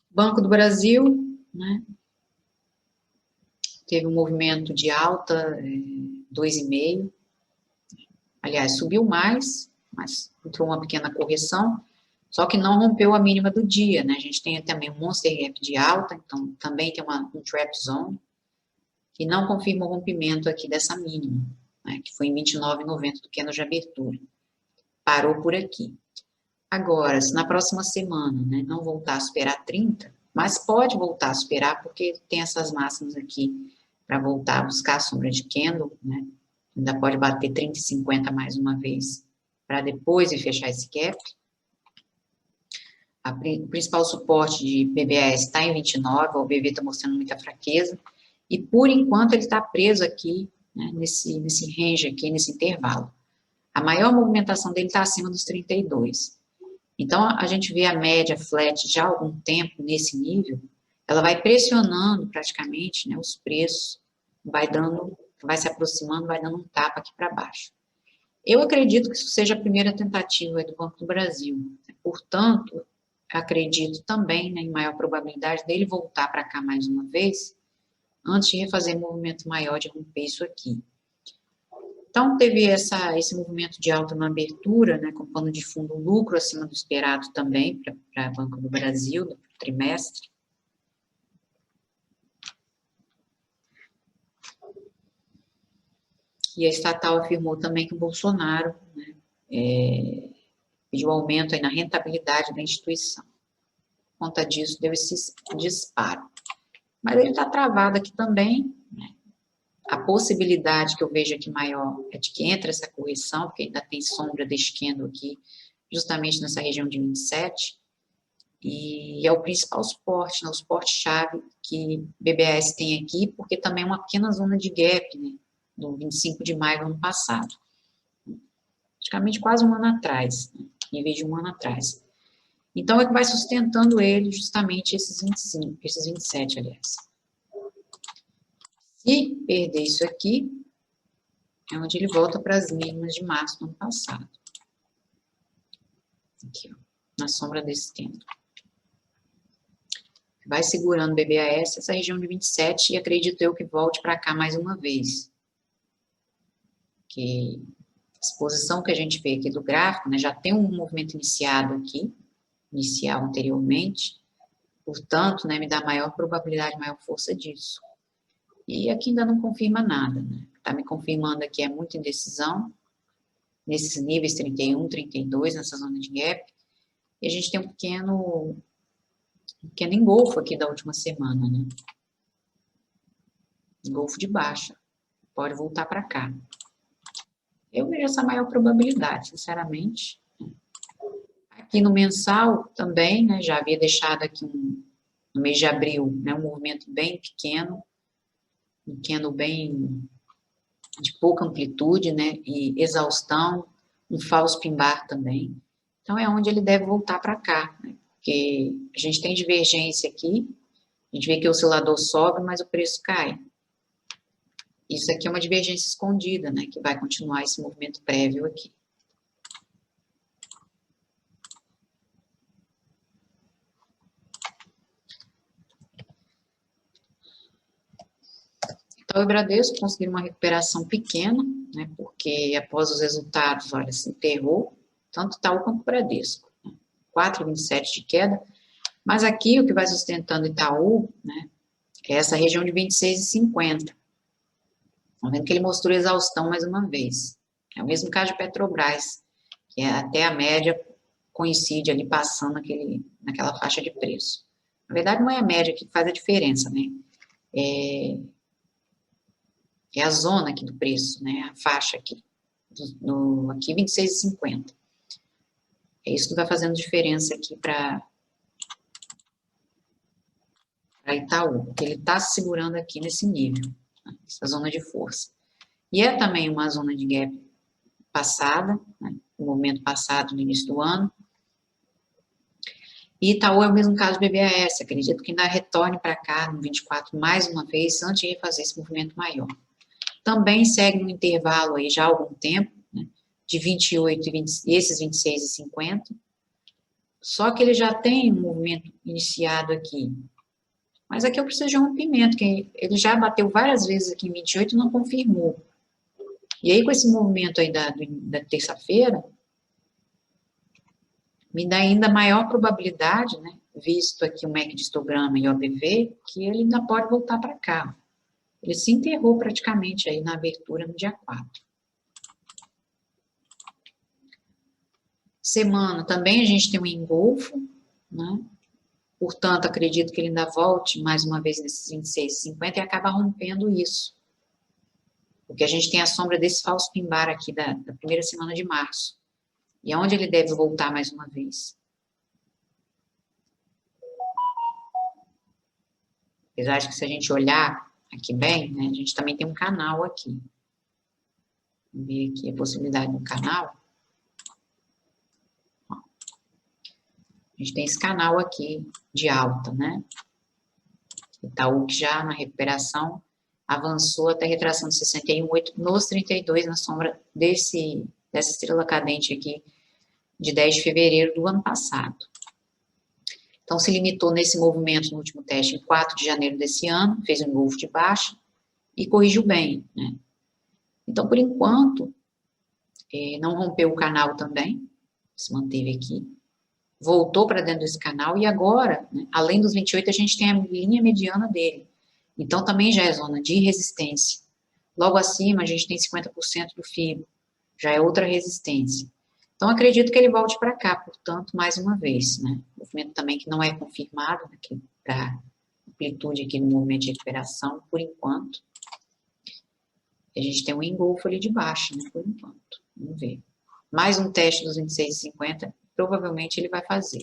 Banco do Brasil, né? Teve um movimento de alta, 2,5. Aliás, subiu mais, mas entrou uma pequena correção, só que não rompeu a mínima do dia, né? A gente tem também um Monster Gap de alta, então também tem um Trap Zone, que não confirma o rompimento aqui dessa mínima, né? Que foi em 29,90 do candle de abertura. Parou por aqui. Agora, se na próxima semana, né, não voltar a superar 30, mas pode voltar a superar, porque tem essas máximas aqui para voltar a buscar a sombra de candle, né? Ainda pode bater 30,50 mais uma vez, para depois ir fechar esse gap. O principal suporte de BBAS está em 29, o BV está mostrando muita fraqueza, e por enquanto ele está preso aqui, né, nesse range aqui, nesse intervalo. A maior movimentação dele está acima dos 32. Então, a gente vê a média flat já há algum tempo nesse nível, ela vai pressionando praticamente, né, os preços, vai se aproximando, vai dando um tapa aqui para baixo. Eu acredito que isso seja a primeira tentativa do Banco do Brasil. Portanto, acredito também, né, em maior probabilidade dele voltar para cá mais uma vez, antes de refazer um movimento maior de romper isso aqui. Então, teve esse movimento de alta na abertura, né, com pano de fundo lucro acima do esperado também para Banco do Brasil, no trimestre. E a estatal afirmou também que o Bolsonaro, né, pediu aumento aí na rentabilidade da instituição. Por conta disso, deu esse disparo. Mas ele está travado aqui também, né? A possibilidade que eu vejo aqui maior é de que entre essa correção, porque ainda tem sombra desse candle aqui, justamente nessa região de 27, e é o principal suporte, né, o suporte-chave que BBAS tem aqui, porque também é uma pequena zona de gap, né, do 25 de maio do ano passado. praticamente quase um ano atrás, né? Em vez de um ano atrás. Então, é que vai sustentando ele justamente esses 25, esses 27, aliás. Se perder isso aqui, é onde ele volta para as mínimas de março do ano passado. Aqui, ó, na sombra desse tempo. Vai segurando o BBAS, essa região de 27, e acredito eu que volte para cá mais uma vez. Que a exposição que a gente vê aqui do gráfico, né, já tem um movimento iniciado aqui, inicial anteriormente, portanto, né, me dá maior probabilidade, maior força disso. E aqui ainda não confirma nada, né? Está me confirmando aqui é muita indecisão, nesses níveis 31, 32, nessa zona de gap, e a gente tem um pequeno engolfo aqui da última semana, né? Engolfo de baixa, pode voltar para cá. Eu vejo essa maior probabilidade, sinceramente. Aqui no mensal também, né, já havia deixado aqui no mês de abril, né, um movimento bem pequeno bem de pouca amplitude, né, e exaustão, um falso pin-bar também. Então, é onde ele deve voltar para cá, né, porque a gente tem divergência aqui, a gente vê que o oscilador sobe, mas o preço cai. Isso aqui é uma divergência escondida, né, que vai continuar esse movimento prévio aqui. Então, o Bradesco conseguiu uma recuperação pequena, né, porque após os resultados, olha, se enterrou, tanto Itaú quanto o Bradesco. Né, 4,27 de queda, mas aqui o que vai sustentando Itaú, né, é essa região de 26,50. Estão vendo que ele mostrou exaustão mais uma vez. É o mesmo caso de Petrobras, que até a média coincide ali passando naquela faixa de preço. Na verdade, não é a média que faz a diferença, né? É a zona aqui do preço, né? A faixa aqui, aqui 26,50. É isso que vai fazendo diferença aqui para Itaú, porque ele está se segurando aqui nesse nível, né? Essa zona de força. E é também uma zona de gap passada, né? No momento passado, no início do ano. E Itaú é o mesmo caso do BBAS, acredito que ainda retorne para cá no 24 mais uma vez, antes de fazer esse movimento maior. Também segue no intervalo aí já há algum tempo, né, de 28 e 20, esses 26,50, só que ele já tem um movimento iniciado aqui. Mas aqui eu preciso de um rompimento, que ele já bateu várias vezes aqui em 28 e não confirmou. E aí com esse movimento aí da terça-feira, me dá ainda maior probabilidade, né, visto aqui o MACD de histograma e o OBV, que ele ainda pode voltar para cá. Ele se enterrou praticamente aí na abertura no dia 4. Semana também a gente tem um engolfo, né? Portanto, acredito que ele ainda volte mais uma vez nesses 26,50 e acaba rompendo isso. Porque a gente tem a sombra desse falso pin-bar aqui da primeira semana de março. E aonde ele deve voltar mais uma vez? Apesar de que se a gente olhar aqui bem, né, a gente também tem um canal aqui. Vamos ver aqui a possibilidade do canal. Ó, a gente tem esse canal aqui de alta, né? Itaú que já na recuperação avançou até a retração de 61,8 nos 32 na sombra dessa estrela cadente aqui de 10 de fevereiro do ano passado. Então, se limitou nesse movimento no último teste em 4 de janeiro desse ano, fez um engolfo de baixa e corrigiu bem, né? Então, por enquanto, não rompeu o canal também, se manteve aqui, voltou para dentro desse canal e agora, né, além dos 28, a gente tem a linha mediana dele. Então, também já é zona de resistência. Logo acima, a gente tem 50% do fibro, já é outra resistência. Então, acredito que ele volte para cá, portanto, mais uma vez, né? Movimento também que não é confirmado, aqui para amplitude aqui no movimento de recuperação, por enquanto. A gente tem um engolfo ali de baixo, né? Por enquanto. Vamos ver. Mais um teste dos 26,50, provavelmente ele vai fazer.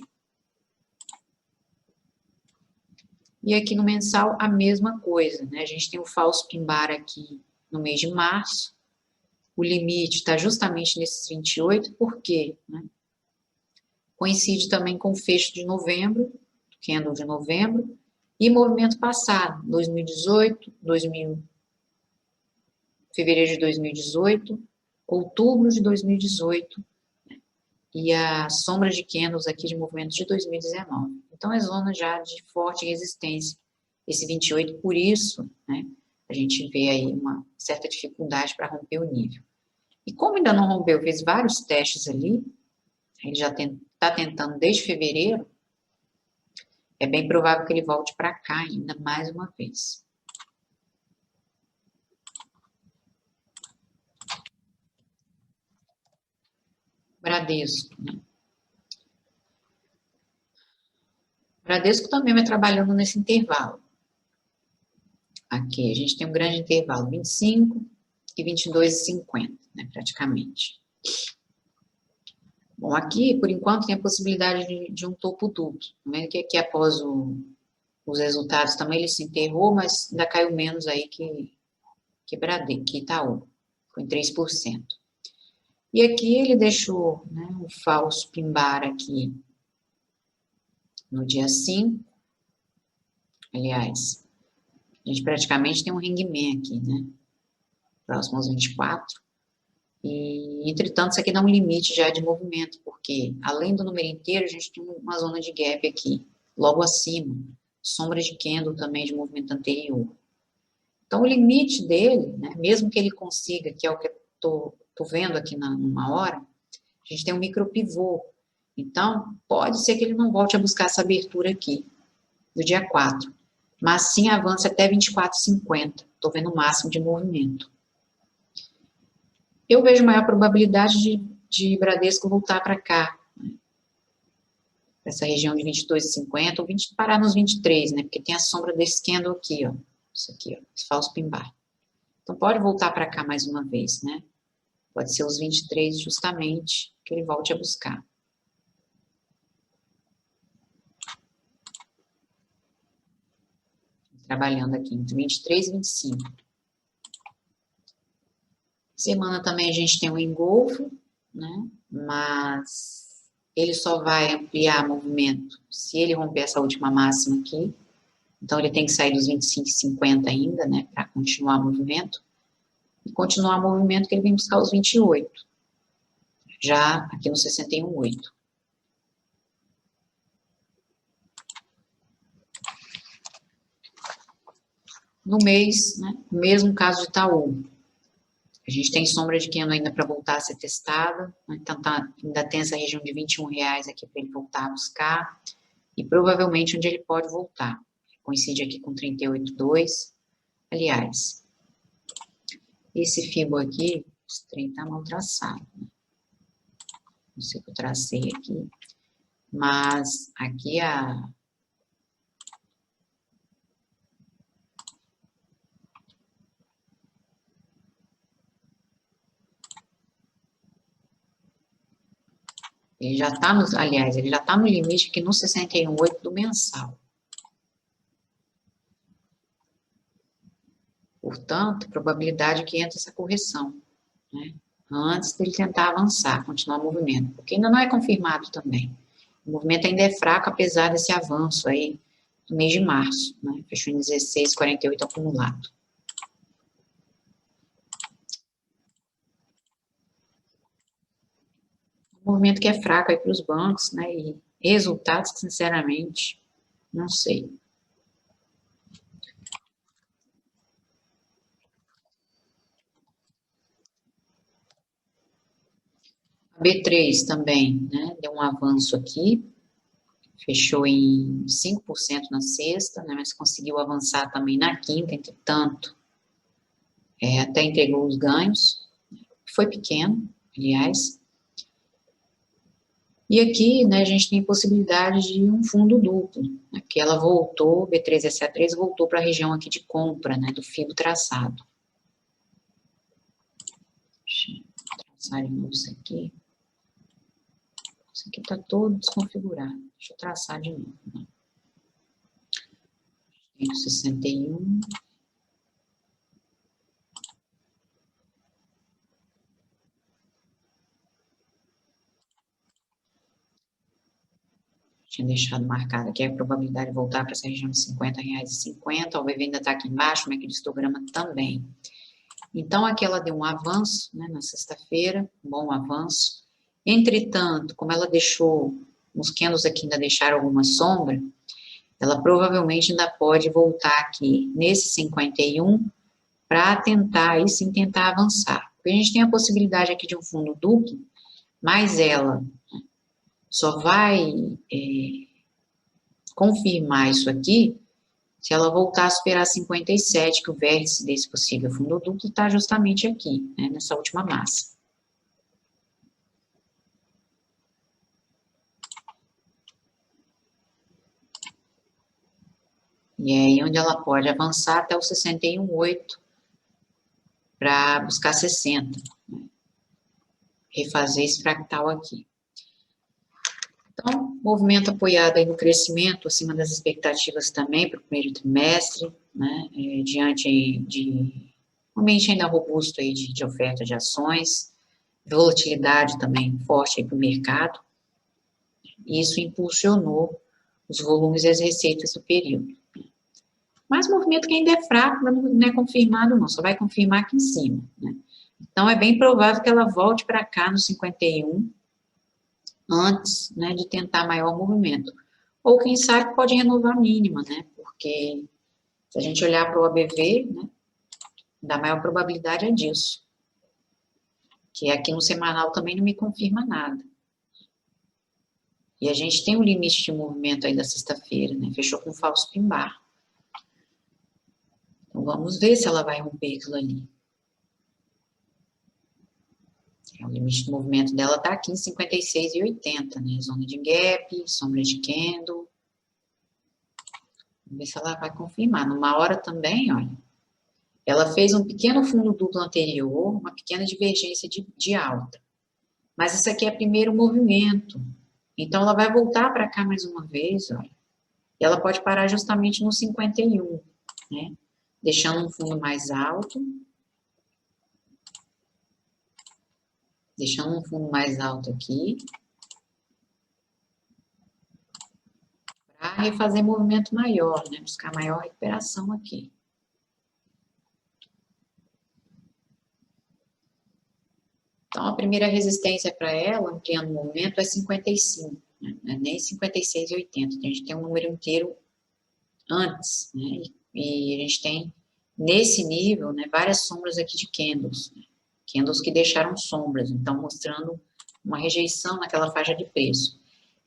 E aqui no mensal, a mesma coisa, né? A gente tem o falso pin-bar aqui no mês de março, o limite está justamente nesses 28, por quê? Né? Coincide também com o fecho de novembro, candle de novembro, e movimento passado, 2018, fevereiro de 2018, outubro de 2018, e a sombra de candles aqui de movimentos de 2019. Então, é zona já de forte resistência, esse 28, por isso, né, a gente vê aí uma certa dificuldade para romper o nível. E como ainda não rompeu, fez vários testes ali, ele já está tentando desde fevereiro, é bem provável que ele volte para cá ainda mais uma vez. Bradesco, né? Bradesco também vai trabalhando nesse intervalo. Aqui a gente tem um grande intervalo, 25 e 22,50, né, praticamente. Bom, aqui, por enquanto, tem a possibilidade de um topo duplo, né, que aqui após os resultados também ele se enterrou, mas ainda caiu menos aí que Bradesco, que Itaú, foi em 3%. E aqui ele deixou, né, um falso pimbar aqui no dia 5, aliás, a gente praticamente tem um ring-man aqui, né, próximo aos 24, e, entretanto, isso aqui dá um limite já de movimento, porque além do número inteiro, a gente tem uma zona de gap aqui, logo acima, sombra de candle também de movimento anterior. Então, o limite dele, né, mesmo que ele consiga, que é o que eu tô vendo aqui numa hora, a gente tem um micro pivô. Então, pode ser que ele não volte a buscar essa abertura aqui, do dia 4, mas sim avance até 24,50. Estou vendo o máximo de movimento. Eu vejo maior probabilidade de Bradesco voltar para cá, né? Essa região de 22,50, ou parar nos 23, né? Porque tem a sombra desse candle aqui, ó. Isso aqui, ó, esse falso pimbar. Então, pode voltar para cá mais uma vez, né? Pode ser os 23 justamente que ele volte a buscar. Trabalhando aqui entre 23 e 25. Semana também a gente tem um engolfo, né? Mas ele só vai ampliar movimento se ele romper essa última máxima aqui. Então, ele tem que sair dos 25,50 ainda, né? Para continuar o movimento. E continuar o movimento que ele vem buscar os 28. Já aqui no 61,8. No mês, né? O mesmo caso de Itaú. A gente tem sombra de candle ainda para voltar a ser testada, né? Então ainda tem essa região de R$21 aqui para ele voltar a buscar, e provavelmente onde ele pode voltar. Coincide aqui com 38,2. Aliás, esse Fibo aqui, esse trem tá mal traçado, né? Não sei o que eu tracei aqui, mas aqui ele já está aliás, ele já está no limite aqui no 61,8 do mensal. Portanto, probabilidade que entre essa correção, né? Antes dele tentar avançar, continuar o movimento, porque ainda não é confirmado também. O movimento ainda é fraco, apesar desse avanço aí no mês de março, né? Fechou em 16,48 acumulado. Um movimento que é fraco aí para os bancos, né? E resultados, sinceramente, não sei. A B3 também, né? Deu um avanço aqui, fechou em 5% na sexta, né? Mas conseguiu avançar também na quinta, entretanto, até entregou os ganhos, foi pequeno, aliás. E aqui, né, a gente tem possibilidade de um fundo duplo, né, que ela voltou, B3SA3 voltou para a região aqui de compra, né, do Fibo traçado. Deixa eu traçar de novo isso aqui. Isso aqui está todo desconfigurado. Deixa eu traçar de novo, né. Tem 61. Tinha deixado marcado aqui a probabilidade de voltar para essa região de R$50,50. O OBV ainda está aqui embaixo, o MACD histograma também. Então, aqui ela deu um avanço, né, na sexta-feira, um bom avanço. Entretanto, como ela deixou, os candles aqui ainda deixaram alguma sombra, ela provavelmente ainda pode voltar aqui nesse 51 para tentar, aí sim, tentar avançar. Porque a gente tem a possibilidade aqui de um fundo duplo, mas ela só vai confirmar isso aqui se ela voltar a superar 57, que o vértice desse possível fundo duplo está justamente aqui, né, nessa última massa. E é aí onde ela pode avançar até o 61,8 para buscar 60. Né? Refazer esse fractal aqui. Então, movimento apoiado aí no crescimento, acima das expectativas também para o primeiro trimestre, né, diante de um ambiente ainda robusto aí de oferta de ações, volatilidade também forte para o mercado, e isso impulsionou os volumes e as receitas do período. Mas movimento que ainda é fraco, não é confirmado não, só vai confirmar aqui em cima, né? Então, é bem provável que ela volte para cá no 51, antes, né, de tentar maior movimento. Ou, quem sabe, pode renovar a mínima, né, porque se a gente olhar para o ABV, né, da maior probabilidade é disso. Que aqui no semanal também não me confirma nada. E a gente tem um limite de movimento aí da sexta-feira, né, fechou com falso pin-bar. Então, vamos ver se ela vai romper aquilo ali. O limite de movimento dela está aqui em 56,80, né? Zona de gap, sombra de candle. Vamos ver se ela vai confirmar. Numa hora também, olha, ela fez um pequeno fundo duplo anterior, uma pequena divergência de alta. Mas isso aqui é primeiro movimento. Então, ela vai voltar para cá mais uma vez, olha. E ela pode parar justamente no 51, né? Deixando um fundo mais alto. Deixando um fundo mais alto aqui. Para refazer movimento maior, né? Buscar maior recuperação aqui. Então, a primeira resistência para ela, ampliando o movimento, é 55, né? Não é nem 56,80. A gente tem um número inteiro antes, né? E a gente tem, nesse nível, né, várias sombras aqui de candles, né? Candles que deixaram sombras, então mostrando uma rejeição naquela faixa de preço.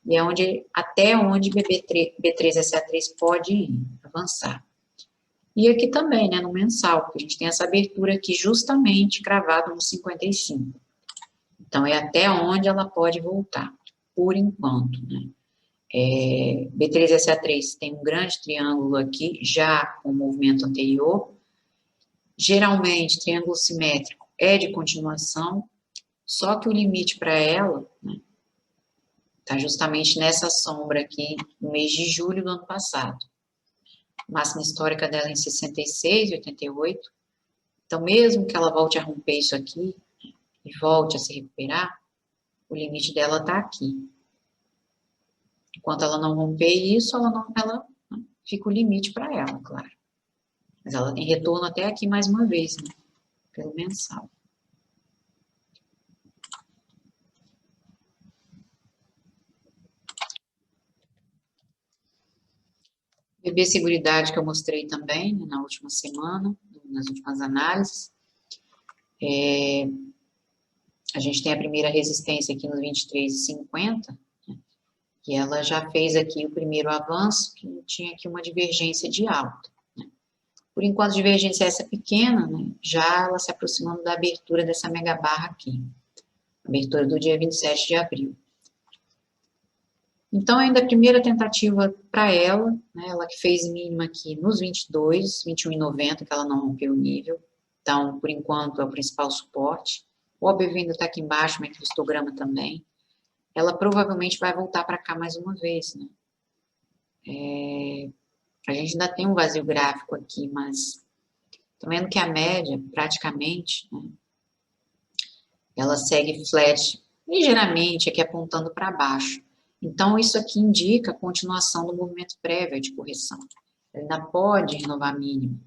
E é onde, até onde B3SA3 pode ir, avançar. E aqui também, né, no mensal, porque a gente tem essa abertura aqui justamente cravada no 55. Então, é até onde ela pode voltar, por enquanto, né. B3SA3 tem um grande triângulo aqui, já com o movimento anterior. Geralmente, triângulo simétrico é de continuação, só que o limite para ela, né, está justamente nessa sombra aqui, no mês de julho do ano passado. Máxima histórica dela em 66,88. Então, mesmo que ela volte a romper isso aqui, e volte a se recuperar, o limite dela está aqui. Enquanto ela não romper isso, ela fica o limite para ela, claro. Mas ela tem retorno até aqui mais uma vez, né? Pelo mensal. BB Seguridade, que eu mostrei também, né, na última semana, nas últimas análises. A gente tem a primeira resistência aqui nos 23,50, né, e ela já fez aqui o primeiro avanço, que tinha aqui uma divergência de alta. Né. Por enquanto, a divergência é essa pequena, né, já ela se aproximando da abertura dessa mega barra aqui. Abertura do dia 27 de abril. Então, ainda a primeira tentativa para ela, né, ela que fez mínima aqui nos 22, 21,90, que ela não rompeu o nível. Então, por enquanto, é o principal suporte. O OBV ainda está aqui embaixo, mas o histograma também. Ela provavelmente vai voltar para cá mais uma vez, né? A gente ainda tem um vazio gráfico aqui, mas tô vendo que a média, praticamente, né, ela segue flat, ligeiramente aqui apontando para baixo. Então, isso aqui indica a continuação do movimento prévio de correção. Ela ainda pode renovar a mínima.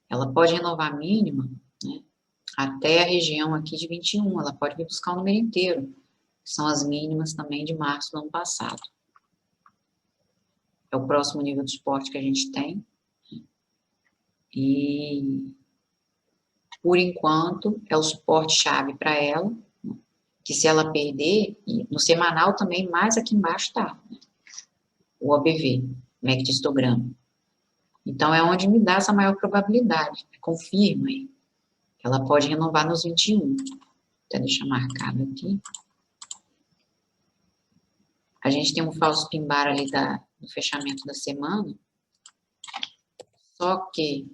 Ela pode renovar a mínima, né, até a região aqui de 21. Ela pode vir buscar o número inteiro, que são as mínimas também de março do ano passado. É o próximo nível de suporte que a gente tem. E, por enquanto, é o suporte-chave para ela, que se ela perder, e no semanal também, mais aqui embaixo está, o OBV, o MACD histograma. Então, é onde me dá essa maior probabilidade. Confirma aí. Ela pode renovar nos 21. Até deixar marcado aqui. A gente tem um falso pin-bar ali do fechamento da semana. Só que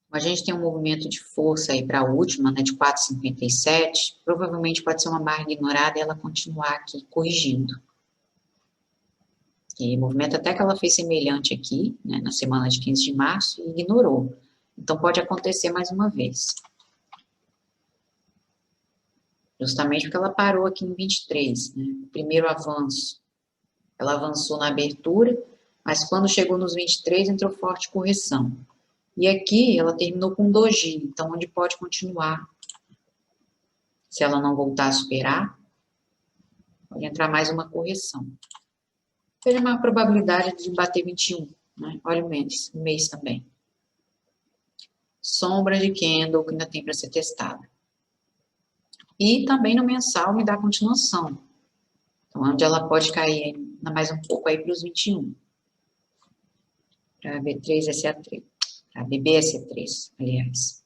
a gente tem um movimento de força aí para a última, né, de 4,57. Provavelmente pode ser uma barra ignorada e ela continuar aqui corrigindo. E movimento até que ela fez semelhante aqui, né, na semana de 15 de março, e ignorou. Então, pode acontecer mais uma vez. Justamente porque ela parou aqui em 23, né, o primeiro avanço. Ela avançou na abertura, mas quando chegou nos 23, entrou forte correção. E aqui, ela terminou com doji, então, onde pode continuar. Se ela não voltar a superar, pode entrar mais uma correção. Seja uma probabilidade de bater 21, né? Olha o mês também. Sombra de candle que ainda tem para ser testada. E também no mensal me dá continuação. Então, onde ela pode cair ainda mais um pouco aí para os 21. Para B3, SA3. Para BBSA3, aliás.